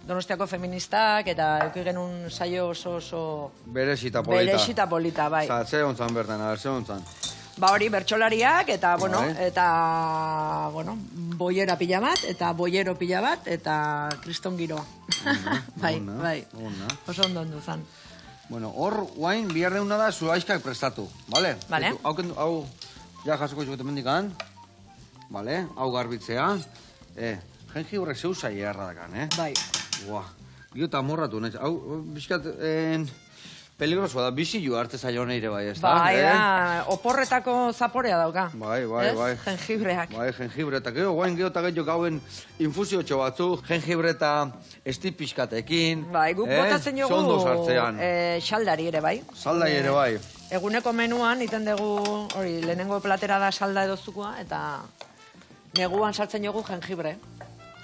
Speaker 2: Donostiako feministak, eta euki genuen saio oso...
Speaker 1: Berezita polita.
Speaker 2: Bai.
Speaker 1: Ze hontzan bertan, ze hontzan.
Speaker 2: Hori bertsolariak, eta, boiera pila bat, eta boiero pila bat, eta kriston giroa. Bai. Oso ondo ondu zan.
Speaker 1: Bueno, hor, guain, bihar deuna da, zuaizkak prestatu, bale?
Speaker 2: Bale.
Speaker 1: Hau, ja jasoko izukete mendikan. Vale, hau garbitzea. jengibre zeuzai erra dakan,
Speaker 2: Bai.
Speaker 1: Buah, gio eta morratu nahiz. Hau, bizkat, peligrosoa da, bizillo arte zailo neire bai, ez da?
Speaker 2: Bai, oporretako zaporea dauka.
Speaker 1: Bai.
Speaker 2: Jengibreak.
Speaker 1: Bai, jengibre, eta gero, guain gero eta gero gauen infusiotxo batzu, jengibre eta esti pixkatekin.
Speaker 2: Bai, guk botatzen jogu
Speaker 1: Zondo sartzean.
Speaker 2: xaldari ere, bai.
Speaker 1: Saldai ere bai.
Speaker 2: Eguneko menuan, iten dugu, hori, lehenengo platera da salda edo zukua, eta neguan sartzen jogu jengibre.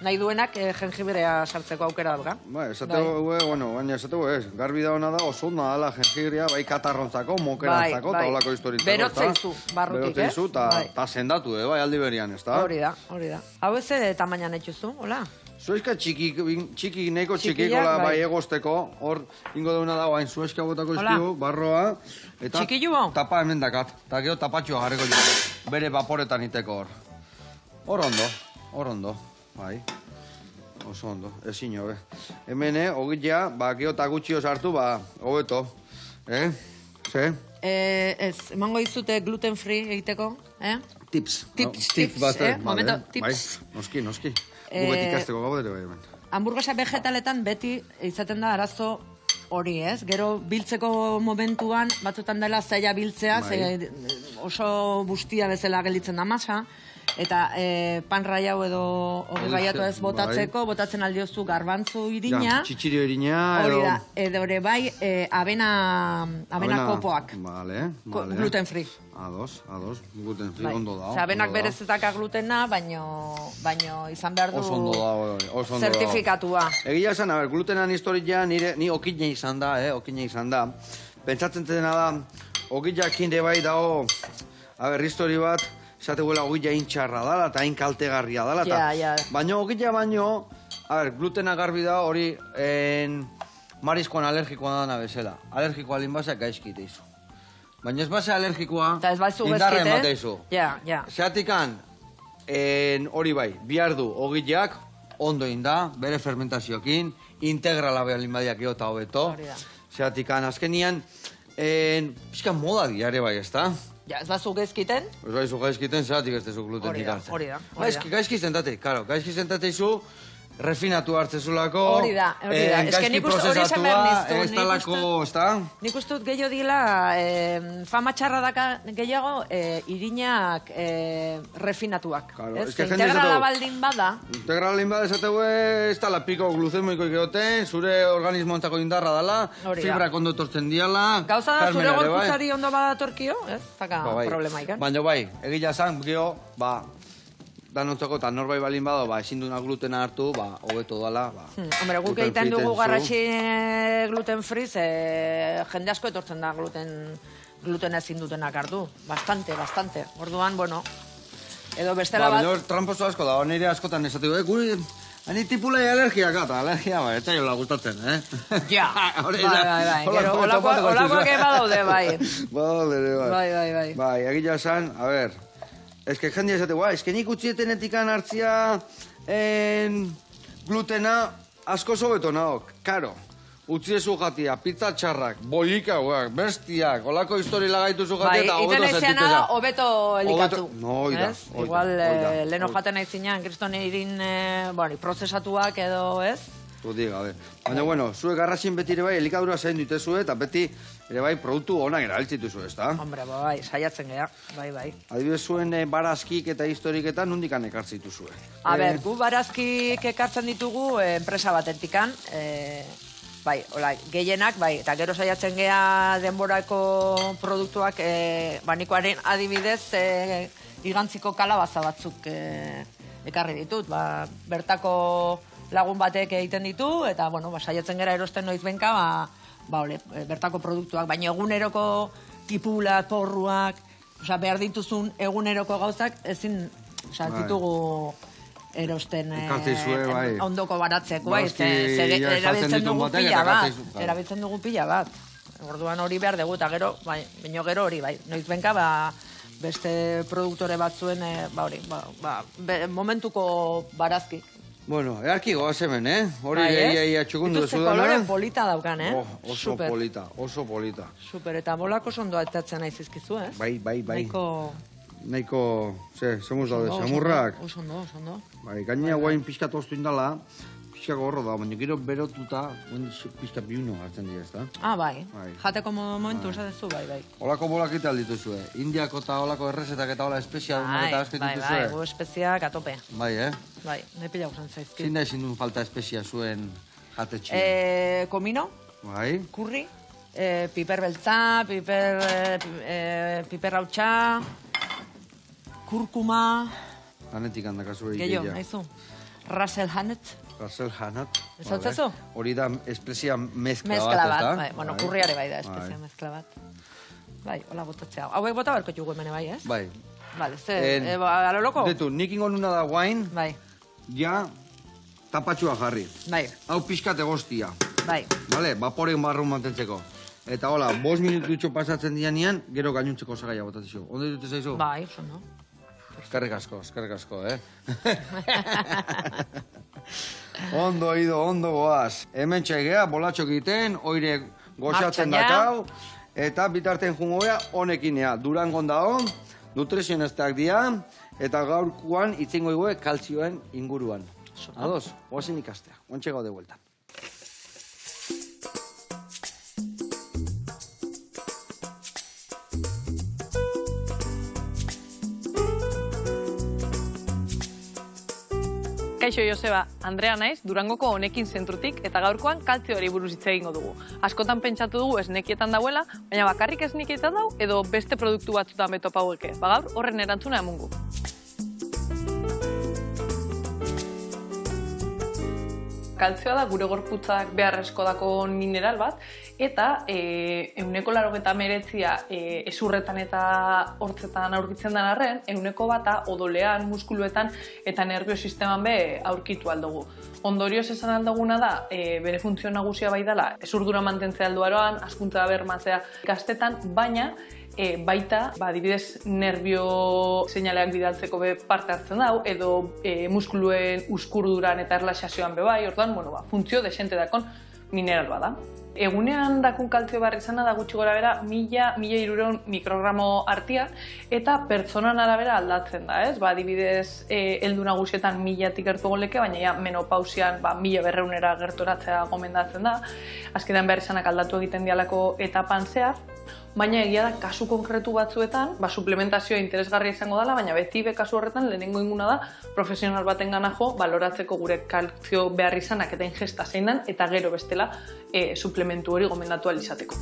Speaker 2: Nahi duenak jengibrea sartzeko aukera dauka.
Speaker 1: Bai, esategu, bueno, baina esategu ez, garbi da hona da, oso ona dela jengibrea, bai katarrontzako, mokerantzako, eta holako historitzako.
Speaker 2: Berotzeizu, barrutik, ez?
Speaker 1: Berotzeizu, eta sendatu, bai, aldi berian, ez da?
Speaker 2: Hori da. Hau ez tamainan etxuzu, hola?
Speaker 1: Zuezka txiki, nahiko txikikola bai egosteko, hor ingo deuna dago hain zuezka botako izkiu, barroa, eta tapa hemen dakat, eta gero tapatxoa garriko jo, bere vaporetan iteko hor. Hor ondo, bai, oso ondo, ezin jo, Hemen, ogitea, gero eta gutxio sartu, hobeto, ze?
Speaker 2: Ez, emango izute gluten free egiteko,
Speaker 1: Tips,
Speaker 2: momento, tips.
Speaker 1: Bai, noski. Gubetik ikasteko gau dere bai hemen.
Speaker 2: Hamburguesa vegetaletan beti izaten da arazo hori, ez? Gero biltzeko momentuan, batzutan dela zaila biltzea, oso bustia bezala gelditzen da masa, eta pan raiau edo hori raiatu ez botatzeko, botatzen aldiozu garbantzu irina.
Speaker 1: Txitxirio irina,
Speaker 2: edo... Hori da, edo ere bai, avena kopoak.
Speaker 1: Vale.
Speaker 2: Gluten free.
Speaker 1: Ados, gluten free, ondo da.
Speaker 2: Avenak berez ez daka glutena, baino izan behar du
Speaker 1: oso ondo da.
Speaker 2: zertifikatua.
Speaker 1: Egia esan, glutenan historia ni okina izan da, Pentsatzen dena da, okillakin ere bai dago, histori bat, esateguela ogilla intxarra dala, eta hain kaltegarria dala. Baina ogilla glutena garbi da hori mariskoan alergikoa dana bezala. Alergikoa linbazak gaizkite izu. Baina ez base alergikoa, indarra emate izu. Zeatikan, hori bai, bihar du ogillak, ondo inda, bere fermentaziokin, integrala behar linbadiak eta hobeto. Zeatikan, azkenian, pixka moda diare bai, ez da?
Speaker 2: Ja, ez bazu gaizkiten?
Speaker 1: Ez baizu gaizkiten, zeatik ez dezu glutenik hartzen.
Speaker 2: Hori da.
Speaker 1: Gaizki zentate, gaizki zentate izu, refinatu hartzezulako,
Speaker 2: hori da.
Speaker 1: gaizki prozesatua, ez talako, ez da?
Speaker 2: Nik uste dut gehiago dila, fama txarra daka gehiago, irinak refinatuak. Integrala baldin bada.
Speaker 1: Integrala baldin bada esategu ez tala piko gluzemoiko ikeoten, zure organismoantzako indarra dala, fibra kondo etortzen diala.
Speaker 2: Gauza da, zure gorputzari ondo badatorkio, ez? Zaka problemaik,
Speaker 1: Baina bai, egila zan, gero, danontzako eta norbait balin bado, ezin duna glutena hartu, hobeto dala.
Speaker 2: Hombre, guk egiten dugu garratxi gluten free, jende asko etortzen da gluten ezin dutenak hartu. Bastante. Orduan, bueno, edo bestela bat...
Speaker 1: Baina tramposo asko da, nire askotan esatiko, guri... Hani tipulei alergiak eta, alergia ez zaila gustatzen,
Speaker 2: Ja, bai, gero, olakoak eba daude, bai. Bai.
Speaker 1: Bai, egila esan, a ber, eske jendia esate, nik utzietenetikan hartzia glutena asko sobeto naok, karo. Utziezu jatia, pizza txarrak, bolika, bestiak, olako histori lagaituzu jatia eta hobeto sentiteza.
Speaker 2: Bai, hobeto elikatu.
Speaker 1: No, oida.
Speaker 2: Igual, leheno jaten nahi zinean, kriston irin prozesatuak edo, ez?
Speaker 1: Gabe. Baina, bueno, zuek garrasin beti ere bai, elikadura zain dituzue, eta beti ere bai, produktu onak erabiltzituzu, ez da?
Speaker 2: Hombre, bai, saiatzen geha, bai.
Speaker 1: Adibidez zuen barazkik eta historiketan nondikan ekartzituzue?
Speaker 2: A ber, gu barazkik ekartzen ditugu enpresa batentikan, bai, hola, gehienak, bai, eta gero saiatzen geha denborako produktuak, nikoaren adibidez, igantziko kalabaza batzuk ekarri ditut, bertako lagun batek egiten ditu, eta, bueno, saiatzen gera erosten noiz benka, bertako produktuak, baina eguneroko tipulak, porruak, behar dituzun eguneroko gauzak, ezin, ditugu erosten ondoko baratzeko, erabiltzen dugu pila bat. Orduan hori behar dugu, eta gero, baino gero hori, noiz benka, beste produktore batzuen, momentuko barazki.
Speaker 1: Bueno, earki goaz hemen, Hori txukundu dezu dana.
Speaker 2: Kolore polita daukan,
Speaker 1: Oso polita.
Speaker 2: Super, eta bolako sondoa etatzen nahi zizkizu,
Speaker 1: Bai. nahiko, zemuz daude, samurrak.
Speaker 2: Oso ondo.
Speaker 1: Bai, gainea guain pixka toztu indala, pixka gorro da, baina gero berotuta, pixka biuno hartzen dira, ez da?
Speaker 2: Bai. Jateko momentu esatezu, bai.
Speaker 1: Olako bolakita aldituzue, indiako eta olako errezetak eta ola espezia eta asket dituzue.
Speaker 2: Bai, espeziak atope.
Speaker 1: Bai,
Speaker 2: Bai, nepila usan zaizkit.
Speaker 1: Zein da ezin duen falta espezia zuen jatetxia?
Speaker 2: Komino,
Speaker 1: Bai.
Speaker 2: kurri, piper beltza, piper hautsa, kurkuma,
Speaker 1: Hanetik handakazu egin
Speaker 2: gehiago, nahizu. Russell Hanet.
Speaker 1: Russell Hanet.
Speaker 2: Ez hau zazu?
Speaker 1: Hori da espezia mezkla bat,
Speaker 2: Mezkla
Speaker 1: ez da?
Speaker 2: bat, bueno, kurriare bai da, espezia mezkla bat. Bai, hola botatzea. Hauek bota berko jugu hemen bai, ez?
Speaker 1: Bai.
Speaker 2: Vale, alo loko?
Speaker 1: Detu, nik ingo nuna da guain,
Speaker 2: Bai,
Speaker 1: ja tapatxua jarri.
Speaker 2: bai,
Speaker 1: Hau pixkat egostia,
Speaker 2: bai.
Speaker 1: bale? Vaporen barrun mantentzeko. Eta hola, 5 minututxo pasatzen dianean, gero gainuntzeko osagaia botatizio. Ondo ditute zaizu?
Speaker 2: Bai, oso no.
Speaker 1: Eskerrik asko, Ondo goaz. Hemen txaigea, bolatxo egiten, oire goxatzen
Speaker 2: Martxan ja.
Speaker 1: dakau, eta bitarten jungoea honekinea. Durangon dao, nutrizionistak dira, eta gaurkoan itzingo igoe kaltzioen inguruan. Ados, oazen ikastea, ontxe gaude bueltan.
Speaker 4: Kaixo Joseba, Andrea naiz, Durangoko Honekin zentrutik eta gaurkoan kaltzioari buruz hitz egingo dugu. Askotan pentsatu dugu esnekietan dauela, baina bakarrik esnekietan dau edo beste produktu batzutan betopa haueke. Gaur horren erantzuna emungu. Kaltzioa da gure gorputzak beharrezko dakon mineral bat, eta 189 ezurretan eta hortzetan aurkitzen den arren, 101 odolean, muskuluetan eta nerviosisteman be aurkitu aldugu. Ondorioz esan alduguna da, bere funtzio nagusia bai dela, ezurdura mantentzea alduaroan, askuntza bermatzea gaztetan, baina baita, adibidez, nervio seinaleak bidaltzeko be parte hartzen dau, edo muskuluen uskurduran eta erlaxazioan be bai, orduan, funtzio desente dakon mineral bada. Egunean dakun kaltzio behar izana da gutxi gora bera 1000-1300 mikrogramo artia, eta pertsonan arabera aldatzen da, ez? Adibidez, heldu nagusietan 1000-tik gertu goleke, baina ja menopausian 1200era gertoratzea gomendatzen da. Azkenean behar izanak aldatu egiten dialako etapan zehar, baina egia da kasu konkretu batzuetan, suplementazioa interesgarria izango dela, baina beti kasu horretan lehenengo inguna da profesional baten gana jo, baloratzeko gure kaltzio behar izanak eta ingesta zein den, eta gero bestela suplementu hori gomendatu alizateko.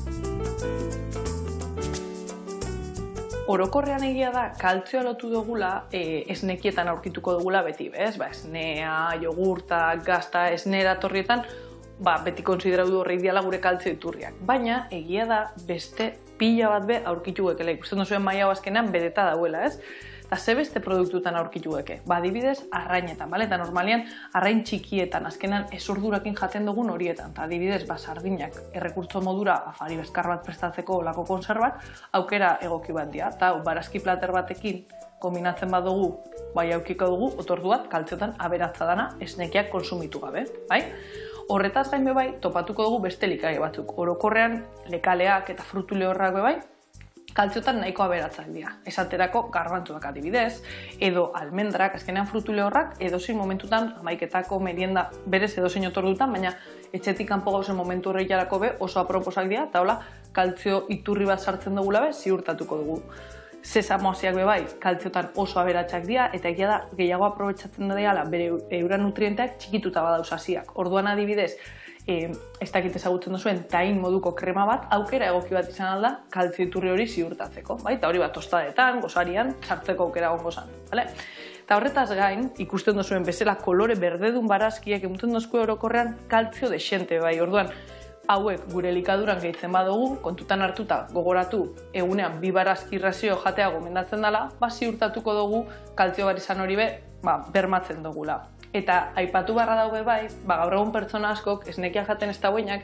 Speaker 4: Orokorrean egia da, kaltzioa lotu dugula esnekietan aurkituko dugula beti, bez? Esnea, jogurta, gazta, esnera torrietan, beti konsiderau du horreik diala gure kaltzio iturriak. Baina, egia da, beste pila bat be aurkitu gekela. Ikusten duzuen maila azkenean bedeta dauela, ez? Eta ze beste produktutan aurkitu geke? Adibidez, arrainetan, bale? Eta normalian, arrain txikietan, azkenan ezurdurakin jaten dugun horietan. Eta adibidez, sardinak errekurtso modura afari bezkar bat prestatzeko olako konservak, aukera egoki bat dira. Eta barazki plater batekin kombinatzen badugu, bai aukiko dugu, otordu bat, kaltziotan aberatza dana esnekiak konsumitu gabe, bai? Horretaz gain bai, topatuko dugu beste likagai batzuk. Orokorrean, lekaleak eta frutu lehorrak bai, kaltziotan nahiko aberatzak dira. Esaterako garbantzuak adibidez, edo almendrak, azkenean frutu lehorrak, edozein momentutan, hamaiketako merienda berez edozein otordutan, baina etxetik kanpo gauzen momentu horreiarako be oso aproposak dira, eta hola, kaltzio iturri bat sartzen dugula be, ziurtatuko dugu. Sesamoasiak be bai, kaltziotan oso aberatsak dira, eta egia da, gehiago aprobetxatzen da dira, bere euran nutrienteak txikituta badauz hasiak. Orduan adibidez, ez dakit ezagutzen duzuen, tain moduko krema bat, aukera egoki bat izan alda, kaltzio iturri hori ziurtatzeko. Eta hori bat tostadetan, gozarian, sartzeko aukera gongo zan. Eta horretaz gain, ikusten duzuen bezala kolore berdedun barazkiek emuten duzko orokorrean kaltzio desente bai. Orduan, hauek gure elikaduran gehitzen badugu, kontutan hartuta gogoratu egunean 2 barazki razio jatea gomendatzen dela, ziurtatuko dugu kaltzio barizan hori be, bermatzen dugula. Eta aipatu barra daude bai, gaur egun pertsona askok esnekia jaten ez dauenak,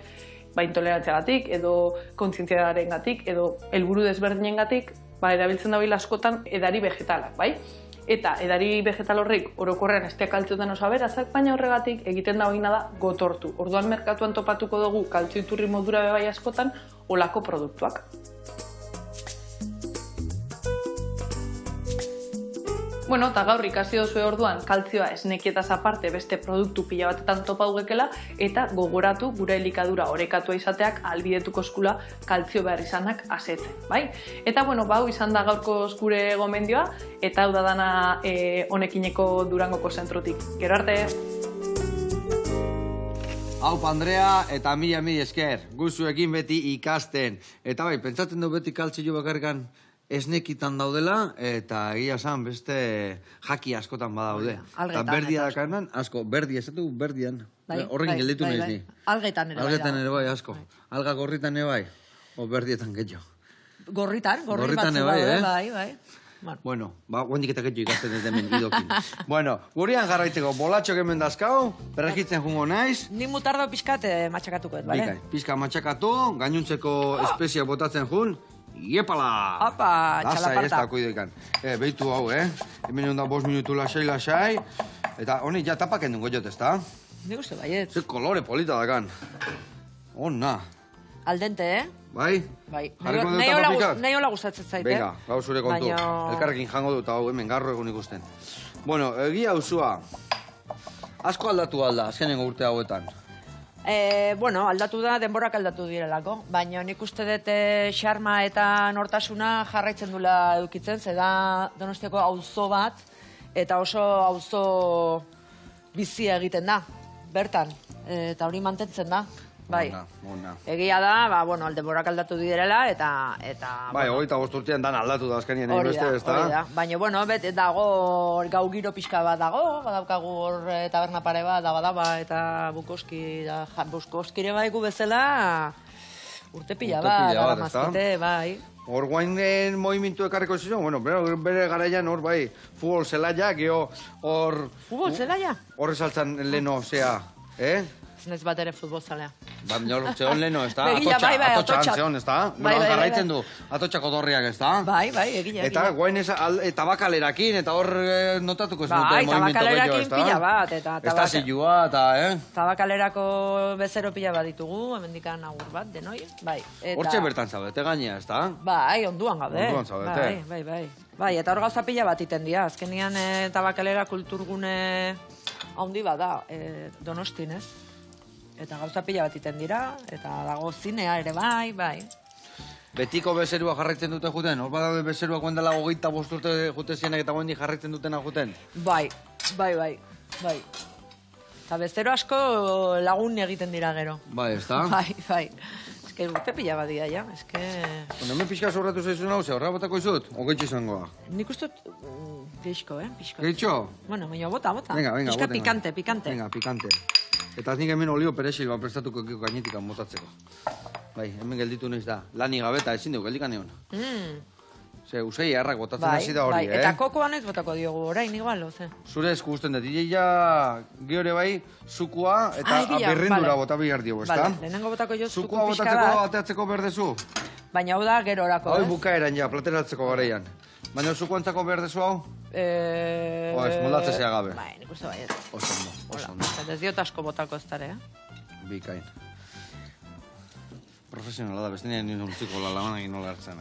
Speaker 4: intolerantziagatik, edo kontzientziarengatik, edo helburu desberdinengatik, erabiltzen dabil askotan edari vegetalak, bai? Eta edari vegetal horrek orokorrean ez kaltziotan oso aberazak, baina horregatik egiten da hoina da gotortu. Orduan merkatuan topatuko dugu kaltzio iturri modura bai askotan olako produktuak. Bueno, eta gaur ikasi duzue orduan kaltzioa esnekietaz aparte beste produktu pila batetan topa dugekela, eta gogoratu gure elikadura orekatua izateak ahalbidetuko eskula kaltzio behar izanak asetzen, bai? Eta bueno, hau izan da gaurkoz gure gomendioa, eta hau da dana honekineko Durangoko zentrotik. Gero arte!
Speaker 1: Hau, Andrea, eta mila esker, guzuekin beti ikasten. Eta bai, pentsatzen du beti kaltzio bakarrikan esnekitan daudela, eta egia esan beste jaki askotan badaude. Eta berdia dakarnan, asko, berdia, esatu berdian. Horrekin gelditu nahiz ni.
Speaker 2: Algetan ere bai.
Speaker 1: Algetan ere bai, asko. Alga gorritan ere bai, o berdietan getxo.
Speaker 2: Gorritan batzu daude, bai.
Speaker 1: Bueno, guendik eta getxo ikasten ez demen idokin. Bueno, gurian jarraitzeko, bolatxok hemen dazkau, perrekitzen jungo naiz.
Speaker 2: Ni mutardo pixkat matxakatuko ez, bale?
Speaker 1: Pixka matxakatu, gainuntzeko espezia botatzen jun, Iepala!
Speaker 2: Apa, txalaparta.
Speaker 1: Ez da, kuidekan. Beitu hau, Hemen da 5 minutu lasai. Eta honi, ja tapaken dungo jot, ez da?
Speaker 2: Nik uste baiet.
Speaker 1: Ze kolore polita dakan. Ona.
Speaker 2: Aldente,
Speaker 1: Bai?
Speaker 2: Bai.
Speaker 1: Jarriko dut tapapikat?
Speaker 2: Nahi hola gustatzen zait,
Speaker 1: Venga, gau zure kontu. Elkarrekin jango dut hau, hemen garro egun ikusten. Bueno, egia usua. Asko aldatu alda, azkenengo urte hauetan.
Speaker 2: Bueno, aldatu da, denborak aldatu direlako, baina nik uste dut xarma eta nortasuna jarraitzen dula edukitzen, ze da Donostiako auzo bat, eta oso auzo bizia egiten da, bertan, eta hori mantentzen da, bai.
Speaker 1: Ona.
Speaker 2: Egia da, bueno, denborak aldatu direla, eta...
Speaker 1: Bai, 25 urtean dan aldatu da azkenien
Speaker 2: hori
Speaker 1: beste, ez da?
Speaker 2: Hori da, baina, bueno, dago gau giro pixka bat dago, badaukagu hor taberna pare bat, badaba, eta Bukoskire bai gu bezala urte pila bat, mazkite, bai.
Speaker 1: Hor guainen movimentu ekarriko zizo, bueno, bere garaian hor bai, futbol zelaia, geho hor...
Speaker 2: Futbol zelaia?
Speaker 1: Horre saltzan leno, zea,
Speaker 2: Ez bat ere futbol zalea.
Speaker 1: Baina zeon leno, ez da?
Speaker 2: Atotxa
Speaker 1: zeon, ez da? Bueno, jarraitzen du, atotxako dorriak, ez da?
Speaker 2: Bai, egile.
Speaker 1: Eta guain tabakalerakin, eta hor notatuko ez dute movimiento gehiago, ez da?
Speaker 2: Bai, tabakalerakin pila bat, eta...
Speaker 1: Ez da zilua, eta,
Speaker 2: Tabakalerako bezero pila bat ditugu, hemendikan agur bat, denoi, bai.
Speaker 1: Hortxe bertan zaudete gainea, ez da?
Speaker 2: Bai, onduan gaude.
Speaker 1: Onduan zaudete.
Speaker 2: Bai. Bai, eta hor gauza pila bat iten dira, azkenian tabakalera kulturgune handi bada, Donostin, ez? Eta gauza pila bat iten dira, eta dago zinea ere bai.
Speaker 1: Betiko bezerua jarraitzen dute juten? Hor badaude bezerua guendela 25 urte jute zienek eta guendi jarraitzen dutena juten?
Speaker 2: Bai. Eta bezero asko lagun egiten dira gero.
Speaker 1: Bai, ez da?
Speaker 2: Bai. Ez que urte pila bat dira, ja. Ez que...
Speaker 1: Bueno, hemen pixka zorratu zaizun hau, horra botako izut? Ogeitxe izangoa?
Speaker 2: Nik uste pixko, Pixko.
Speaker 1: Geitxo?
Speaker 2: Bueno, baina bota.
Speaker 1: Venga,
Speaker 2: Pixka
Speaker 1: boten.
Speaker 2: pikante.
Speaker 1: Venga, pikante. Eta nik hemen olio perexil bat prestatuko gainetikan motatzeko. Bai, hemen gelditu nahiz da. Lani gabeta ezin dugu, geldikan egon. Ze, usei errak botatzen hasi da hori,
Speaker 2: Eta kokoan ez botako diogu, orain igual, oze?
Speaker 1: Zure esku usten dut, ja geore bai, zukua eta birrindura bota behar diogu, ez da?
Speaker 2: Vale, lehenengo botako jo zuku
Speaker 1: Zukua
Speaker 2: pixka bat.
Speaker 1: botatzeko ateatzeko berdezu?
Speaker 2: Baina hau da gero orako,
Speaker 1: Hau bukaeran ja, plateratzeko gareian. Baina zukuantzako berdezu hau? Ez, moldatzea gabe.
Speaker 2: Bai, nik uste bai ez.
Speaker 1: Oso ondo.
Speaker 2: Ez diot asko botako ez dara,
Speaker 1: Bikain. Profesionala da, bestenean nire untziko lalaman egin nola hartzen,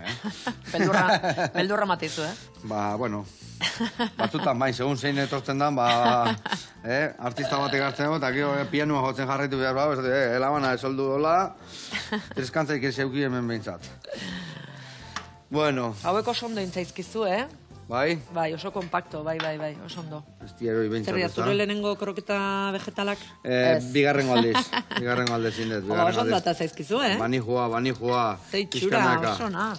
Speaker 2: Beldurra matizu,
Speaker 1: Ba, bueno, batzutan bai, segun zein etortzen dan, artista batek hartzen dago, eta gero pianua jotzen jarraitu behar bau, elabana esoldu dola, triskantzaik ez euki hemen behintzat. Bueno.
Speaker 2: Hauek oso ondo intzaizkizu,
Speaker 1: Bai?
Speaker 2: Bai, oso kompakto, bai, oso ondo.
Speaker 1: Ez diaroi behintzat, ez da?
Speaker 2: Zure lehenengo kroketa vegetalak?
Speaker 1: Bigarrengo aldez indet.
Speaker 2: Oso ondo eta zaizkizu,
Speaker 1: Banijua,
Speaker 2: Zeitxura, oso na.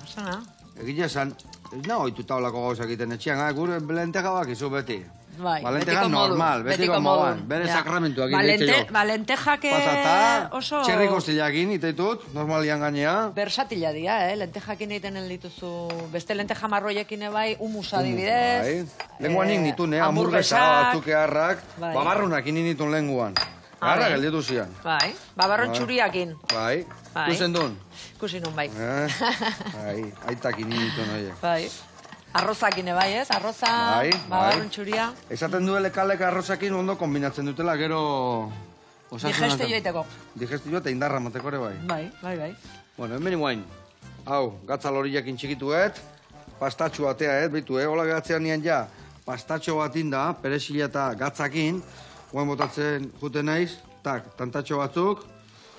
Speaker 1: Egia esan, ez nago oitu taulako gauzak egiten etxean, gure lenteja bakizu beti.
Speaker 2: Bai,
Speaker 1: lenteja normal, betiko moduan, bere sakramentuak egin
Speaker 2: Ba, lentejak oso...
Speaker 1: Txerriko zilakin iteitut, normalian gainea.
Speaker 2: Versatila dira, lentejakin egiten dituzu, beste lenteja marroiekin bai, humusa dibidez.
Speaker 1: Lenguan nitun, hamburguesa, batzuk eharrak, babarrunak nitun lenguan. Garra gelditu zian.
Speaker 2: Bai, babarron txuriakin.
Speaker 1: Bai, kusen duen.
Speaker 2: Kusin nun, bai.
Speaker 1: Bai, aitakin nitun horiek.
Speaker 2: Bai. Arrozakin bai, ez? Arroza, babarron txuria.
Speaker 1: Esaten du elekalek arrozakin ondo kombinatzen dutela, gero...
Speaker 2: Digestio iteko.
Speaker 1: Digestio eta indarra mateko ere bai.
Speaker 2: Bai.
Speaker 1: Bueno, hemen iguain. Hau, gatzal horiakin txikituet, pastatxu atea, bitu, hola gehatzean nian ja, pastatxo bat inda, perexila eta gatzakin, guain botatzen juten naiz, tantatxo batzuk,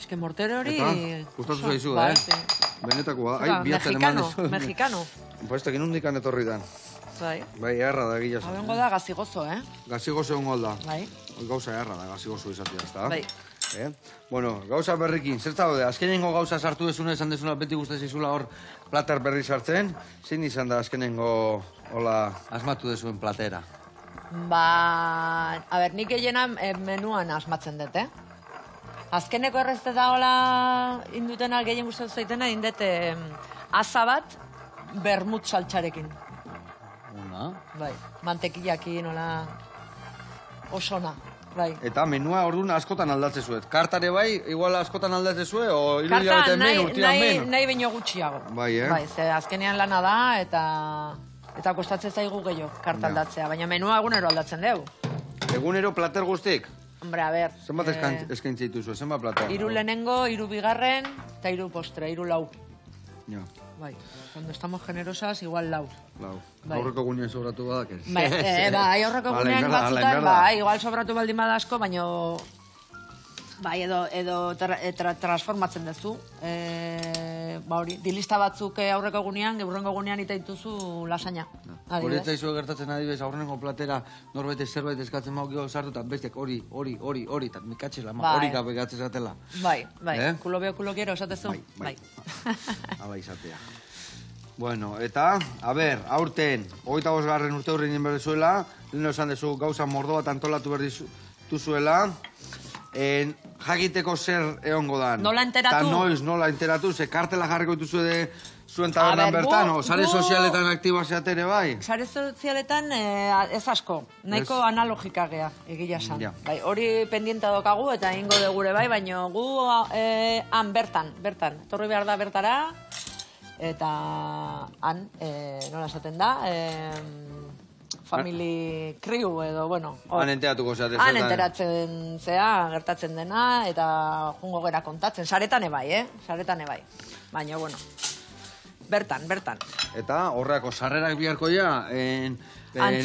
Speaker 2: Eske mortero hori...
Speaker 1: eta, gustatu zaizu,
Speaker 2: Bai, sí.
Speaker 1: Benetakoa, bihatzen eman dizu.
Speaker 2: Mexicano.
Speaker 1: Pues inundikan etorri dan.
Speaker 2: Bai.
Speaker 1: Bai, erra da gila.
Speaker 2: Habengo da gazigozo,
Speaker 1: Gazigozo ongo da.
Speaker 2: Bai.
Speaker 1: Gauza erra da, gazigozo izatea, ezta?
Speaker 2: Bai.
Speaker 1: Bueno, gauza berrikin, zer daude, azkenengo gauza sartu desuna, esan desuna, beti guzti zizula hor plater berri sartzen, zein izan da azkenengo, hola, asmatu desuen platera?
Speaker 2: Ba, a ber, nik gehiena menuan asmatzen dut, Azkeneko errezteta hola indutena gehien gustatu zaitena, indet asa bat bermut saltxarekin.
Speaker 1: Una.
Speaker 2: Bai, mantekillakin, hola, osona, bai.
Speaker 1: Eta menua orduan askotan aldatzen zuet. Kartare bai, igual askotan aldatzen zue, o hiru
Speaker 2: Karta
Speaker 1: hilabete men, urtean men?
Speaker 2: nahi baino gutxiago.
Speaker 1: Bai,
Speaker 2: Bai, ze azkenean lana da, eta kostatzen zaigu gehiago karta aldatzea, baina menua egunero aldatzen dugu.
Speaker 1: Egunero plater guztik?
Speaker 2: Hombre, a ber...
Speaker 1: Zenbat eskaintza dituzu, zenbat plater?
Speaker 2: 3 lehenengo, 3 bigarren, eta 3 postre, 3 lau.
Speaker 1: Ja.
Speaker 2: Bai, cuando estamos generosas, igual lau.
Speaker 1: Lau.
Speaker 2: Bai.
Speaker 1: Aurreko gunean sobratu badak ez?
Speaker 2: Bai, aurreko gunean batzutan, bai, igual sobratu baldin badasko, baina... Bai, edo transformatzen duzu. Ba hori, dilista batzuk aurreko gunean, geurrengo gunean ita dituzu lasaina.
Speaker 1: Hori ez zaizu gertatzen adibez, aurrengo platera norbait zerbait eskatzen maukio sartu, eta bestiak hori, eta mikatxela, hori gabe gatzen zatela.
Speaker 2: Bai, kulo beo, kulo quiero, esatezu?
Speaker 1: Bai. Hala izatea. Bueno, eta, a ber, aurten, 25. urte hurri nien berdezuela, leheno esan dezu gauza mordo bat antolatu berdizuela, jakiteko zer egongo dan.
Speaker 2: Nola enteratu?
Speaker 1: Ta noiz, nola enteratu, ze kartela jarriko dituzu zuen tabernan bertan, o sare sozialetan aktibazeat ere bai?
Speaker 2: Sare sozialetan ez asko, nahiko analogika gea, egia esan. Bai, hori pendienta dokagu eta ingo de gure bai, baina gu han bertan. Torri behar da bertara, eta han, nola esaten da, family crew edo, bueno.
Speaker 1: Han enteratuko zeaten.
Speaker 2: Han enteratzen zea, gertatzen dena, eta jungo gera kontatzen. Saretan ebai, Saretan ebai. Baina, bueno, bertan.
Speaker 1: Eta horreako sarrerak biharko ja,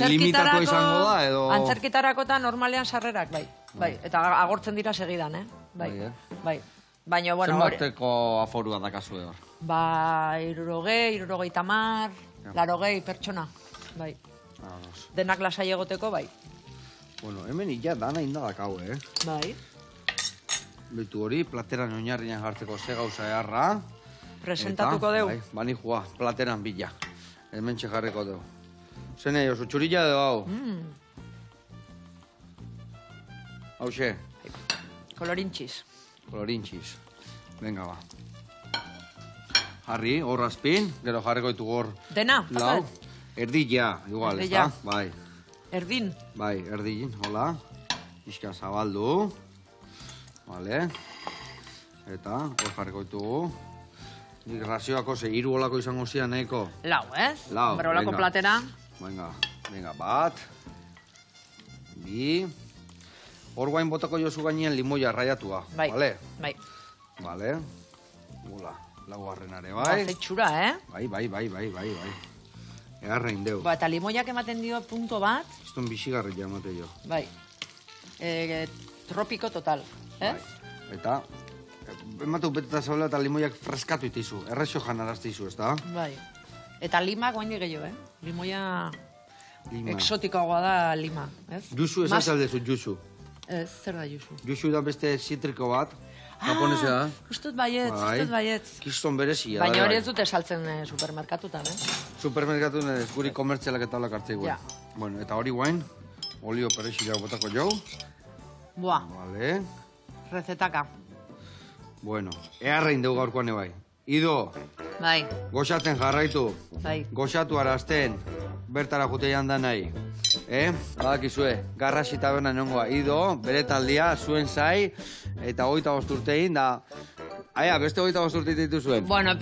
Speaker 1: limitako izango da, edo...
Speaker 2: Antzerkitarako eta normalean sarrerak, bai. Eta agortzen dira segidan, bai. Baina, bueno...
Speaker 1: Zenbateko aforua dakazu hor?
Speaker 2: Ba, 60, 70, 80 pertsona, bai. Denak lasai egoteko, bai.
Speaker 1: Bueno, hemen illa dana indadak hau,
Speaker 2: Bai.
Speaker 1: Bitu hori, plateran oinarrian jartzeko ze gauza eharra.
Speaker 2: Presentatuko deu.
Speaker 1: Bai, bani joa, plateran bila. Hemen txekarriko deu. Zene, oso txurilla deu hau. Hau xe.
Speaker 2: Kolorintxiz.
Speaker 1: Venga, ba. Jarri, hor azpin, gero jarriko ditugu hor.
Speaker 2: Dena?
Speaker 1: Lau. Erdilla, igual, ez da? Bai.
Speaker 2: Erdin?
Speaker 1: Bai, erdin, hola. Iska zabaldu. Vale. Eta, hor jarriko ditugu. Nik razioako ze 3 olako izango zian, nahiko?
Speaker 2: Lau, ez?
Speaker 1: Lau,
Speaker 2: venga. Olako platera.
Speaker 1: Venga, bat. 2. Hor guain botako jozu gainean limoia raiatua.
Speaker 2: Bai,
Speaker 1: vale?
Speaker 2: Bai.
Speaker 1: Vale. Gula, laugarrenare, bai?
Speaker 2: Zeitxura,
Speaker 1: Bai. Egarrein deu.
Speaker 2: Ba, eta limoiak ematen dio punto bat.
Speaker 1: Izton bixigarri jamate jo.
Speaker 2: Bai. Tropiko total, ez?
Speaker 1: Bai. Eta, ematu beteta zaula eta limoiak freskatu itizu. Errexo janarazte izu, ez da?
Speaker 2: Bai. Eta lima goain gehiago, Limoia exotikoagoa da lima, ez?
Speaker 1: Jusu ez aldezu, jusu.
Speaker 2: Ez, zer da jusu?
Speaker 1: Jusu da beste zitriko bat. Japonesea da.
Speaker 2: Ustut baietz.
Speaker 1: Kiston berezia.
Speaker 2: Baina hori ez dute saltzen supermerkatutan,
Speaker 1: Supermerkatun ez, guri komertzialak eta olak hartzei guen. Bueno, eta hori guain, olio perexila botako jau.
Speaker 2: Boa.
Speaker 1: Vale.
Speaker 2: Rezetaka.
Speaker 1: Bueno, eharrein dugu gaurkoan ebai. Ido.
Speaker 2: Bai.
Speaker 1: Goxatzen jarraitu.
Speaker 2: Bai.
Speaker 1: Goxatu arazten. Bertara jute jandan nahi. Badakizue, garrasi taberna nongoa. Ido, bere taldia, zuen zai, eta 25 urtein, da... Aia, beste 25 urte ditu zuen.
Speaker 2: Bueno,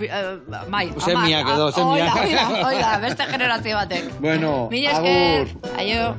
Speaker 2: bai.
Speaker 1: Zemiak edo, zemiak.
Speaker 2: Oida, beste generazio batek.
Speaker 1: Bueno,
Speaker 2: Mila esker. Aio.